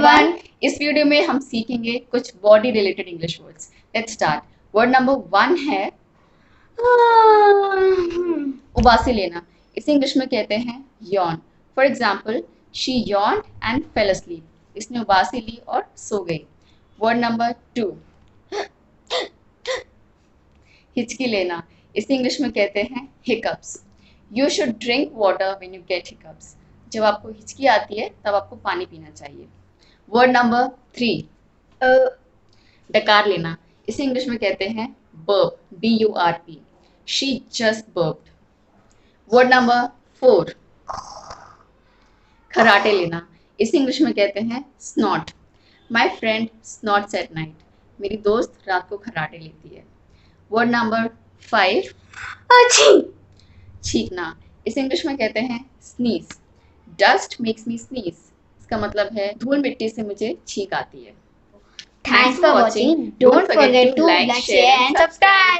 Everyone, इस video में हम सीखेंगे कुछ body related English words. Let's start. Word number 1 है उबासी लेना। इसे इंग्लिश में कहते हैं Yon. For example, she yawned and fail asleep। इसने उबासी ली और सो गई। वर्ड नंबर 2 हिचकी लेना। इसे इंग्लिश में कहते हैं hiccups. You should drink water when you get hiccups. जब आपको हिचकी आती है तब आपको पानी पीना चाहिए। वर्ड नंबर 3 डकार लेना। इसे इंग्लिश में कहते हैं burp, BURP। She just burped. Word number 4 खराटे लेना। इसे इंग्लिश में कहते हैं snort. My friend snorts at night. मेरी दोस्त रात को खराटे लेती है। वर्ड नंबर 5 छींकना। इसे इंग्लिश में कहते हैं sneeze. Dust makes me sneeze. इसका मतलब है धूल मिट्टी से मुझे छींक आती है। Thanks for watching. Don't forget to like, share and subscribe.